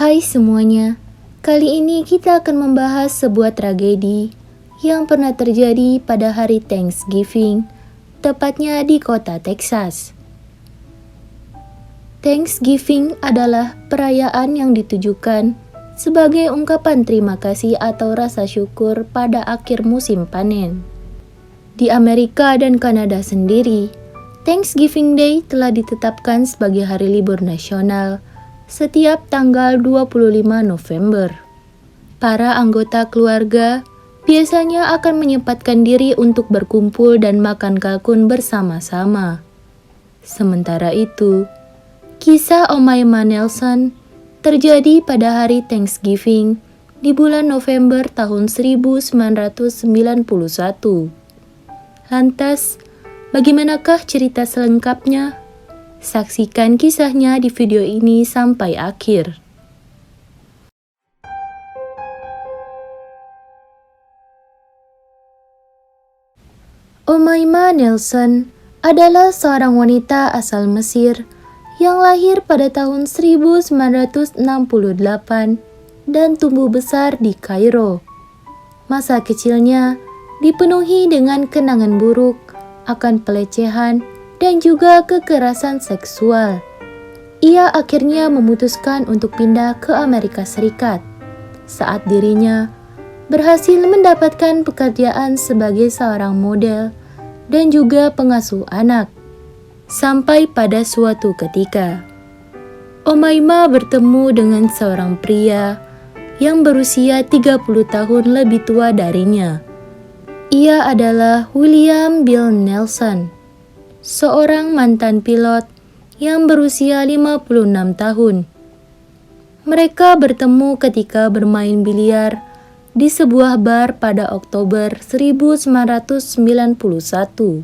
Hai semuanya, kali ini kita akan membahas sebuah tragedi yang pernah terjadi pada hari Thanksgiving, tepatnya di kota Texas. Thanksgiving adalah perayaan yang ditujukan sebagai ungkapan terima kasih atau rasa syukur pada akhir musim panen. Di Amerika dan Kanada sendiri, Thanksgiving Day telah ditetapkan sebagai hari libur nasional setiap tanggal 25 November. Para anggota keluarga biasanya akan menyempatkan diri untuk berkumpul dan makan kalkun bersama-sama. Sementara itu, kisah Omaima Nelson terjadi pada hari Thanksgiving di bulan November tahun 1991. Lantas, bagaimanakah cerita selengkapnya? Saksikan kisahnya di video ini sampai akhir. Omaima Nelson adalah seorang wanita asal Mesir yang lahir pada tahun 1968 dan tumbuh besar di Kairo. Masa kecilnya dipenuhi dengan kenangan buruk akan pelecehan dan juga kekerasan seksual. Ia akhirnya memutuskan untuk pindah ke Amerika Serikat saat dirinya berhasil mendapatkan pekerjaan sebagai seorang model dan juga pengasuh anak. Sampai pada suatu ketika, Omaima bertemu dengan seorang pria yang berusia 30 tahun lebih tua darinya. Ia adalah William Bill Nelson, seorang mantan pilot yang berusia 56 tahun. Mereka bertemu ketika bermain biliar di sebuah bar pada Oktober 1991.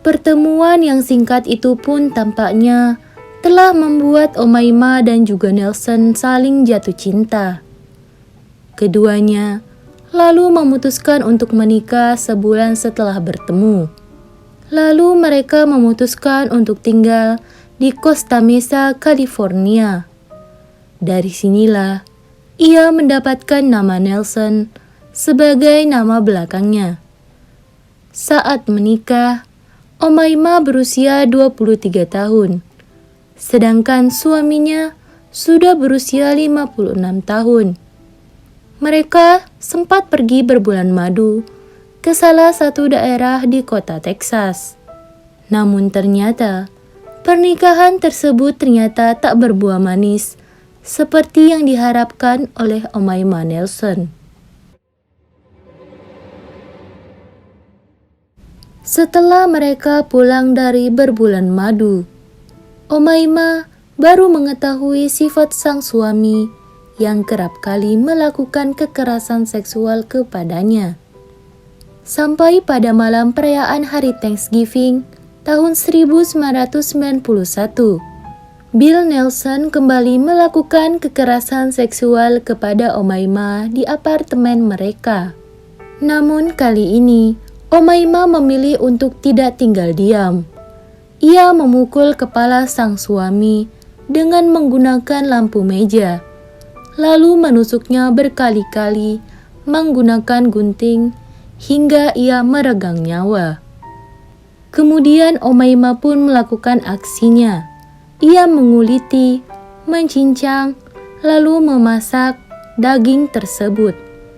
Pertemuan yang singkat itu pun tampaknya telah membuat Omaima dan juga Nelson saling jatuh cinta. Keduanya lalu memutuskan untuk menikah sebulan setelah bertemu. Lalu mereka memutuskan untuk tinggal di Costa Mesa, California. Dari sinilah ia mendapatkan nama Nelson sebagai nama belakangnya. Saat menikah, Omaima berusia 23 tahun, sedangkan suaminya sudah berusia 56 tahun. Mereka sempat pergi berbulan madu ke salah satu daerah di kota Texas. Namun ternyata, pernikahan tersebut ternyata tak berbuah manis seperti yang diharapkan oleh Omaima Nelson. Setelah mereka pulang dari berbulan madu, Omaima baru mengetahui sifat sang suami yang kerap kali melakukan kekerasan seksual kepadanya. Sampai pada malam perayaan hari Thanksgiving tahun 1991, Bill Nelson kembali melakukan kekerasan seksual kepada Omaima di apartemen mereka. Namun kali ini, Omaima memilih untuk tidak tinggal diam. Ia memukul kepala sang suami dengan menggunakan lampu meja, lalu menusuknya berkali-kali menggunakan gunting hingga ia meregang nyawa. Kemudian Omaima pun melakukan aksinya. Ia menguliti, mencincang, lalu memasak daging tersebut.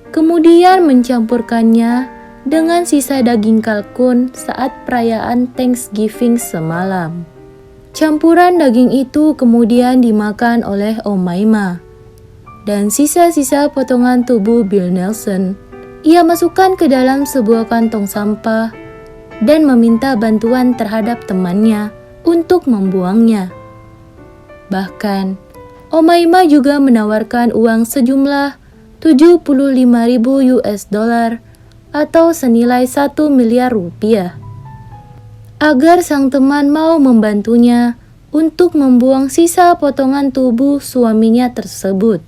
Kemudian mencampurkannya dengan sisa daging kalkun saat perayaan Thanksgiving semalam. Campuran daging itu kemudian dimakan oleh Omaima. Dan sisa-sisa potongan tubuh Bill Nelson ia masukkan ke dalam sebuah kantong sampah dan meminta bantuan terhadap temannya untuk membuangnya. Bahkan, Omaima juga menawarkan uang sejumlah 75.000 US dollar atau senilai 1 miliar rupiah agar sang teman mau membantunya untuk membuang sisa potongan tubuh suaminya tersebut.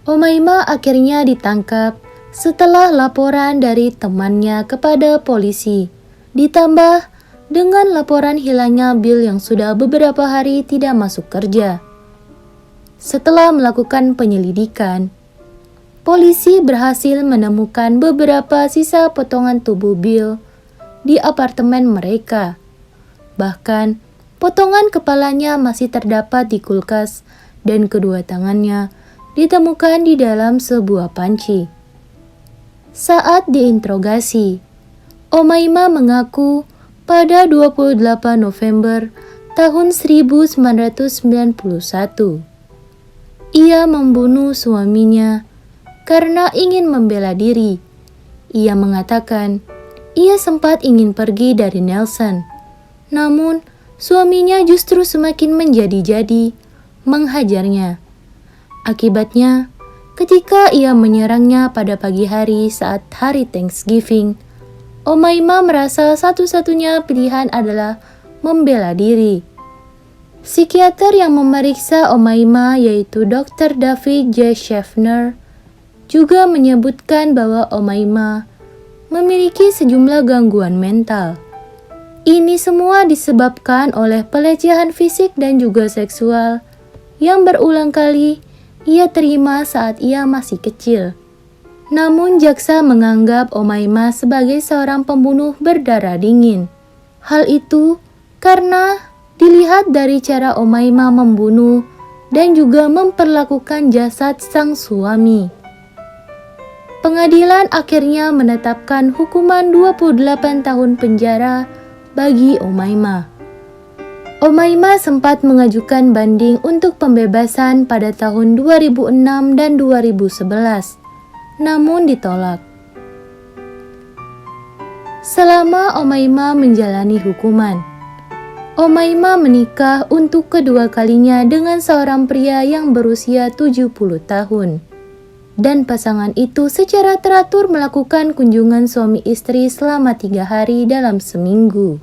Omaima akhirnya ditangkap setelah laporan dari temannya kepada polisi, ditambah dengan laporan hilangnya Bill yang sudah beberapa hari tidak masuk kerja. Setelah melakukan penyelidikan, polisi berhasil menemukan beberapa sisa potongan tubuh Bill di apartemen mereka. Bahkan, potongan kepalanya masih terdapat di kulkas dan kedua tangannya ditemukan di dalam sebuah panci. Saat diinterogasi, Umaymah mengaku pada 28 November tahun 1991, ia membunuh suaminya karena ingin membela diri. Ia mengatakan ia sempat ingin pergi dari Nelson, namun suaminya justru semakin menjadi-jadi, menghajarnya. Akibatnya, ketika ia menyerangnya pada pagi hari saat hari Thanksgiving, Umaymah merasa satu-satunya pilihan adalah membela diri. Psikiater yang memeriksa Umaymah yaitu Dr. David J. Schaffner juga menyebutkan bahwa Umaymah memiliki sejumlah gangguan mental. Ini semua disebabkan oleh pelecehan fisik dan juga seksual yang berulang kali ia terima saat ia masih kecil. Namun jaksa menganggap Umaymah sebagai seorang pembunuh berdarah dingin. Hal itu karena dilihat dari cara Umaymah membunuh dan juga memperlakukan jasad sang suami. Pengadilan akhirnya menetapkan hukuman 28 tahun penjara bagi Umaymah. Umaymah sempat mengajukan banding untuk pembebasan pada tahun 2006 dan 2011, namun ditolak. Selama Umaymah menjalani hukuman, Umaymah menikah untuk kedua kalinya dengan seorang pria yang berusia 70 tahun. Dan pasangan itu secara teratur melakukan kunjungan suami istri selama 3 hari dalam seminggu.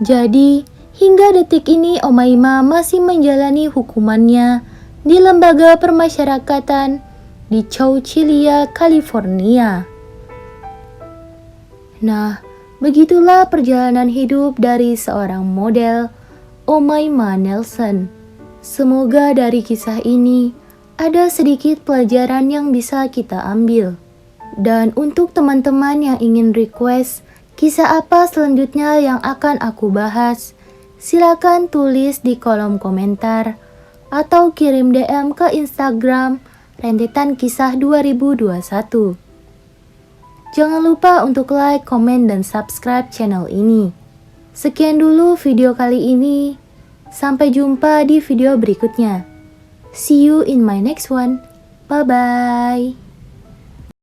Jadi, hingga detik ini Umaymah masih menjalani hukumannya di lembaga permasyarakatan di Chowchilla, California. Nah, begitulah perjalanan hidup dari seorang model, Umaymah Nelson. Semoga dari kisah ini ada sedikit pelajaran yang bisa kita ambil. Dan untuk teman-teman yang ingin request kisah apa selanjutnya yang akan aku bahas, silakan tulis di kolom komentar atau kirim DM ke Instagram Rentetan Kisah 2021. Jangan lupa untuk like, komen, dan subscribe channel ini. Sekian dulu video kali ini. Sampai jumpa di video berikutnya. See you in my next one. Bye-bye.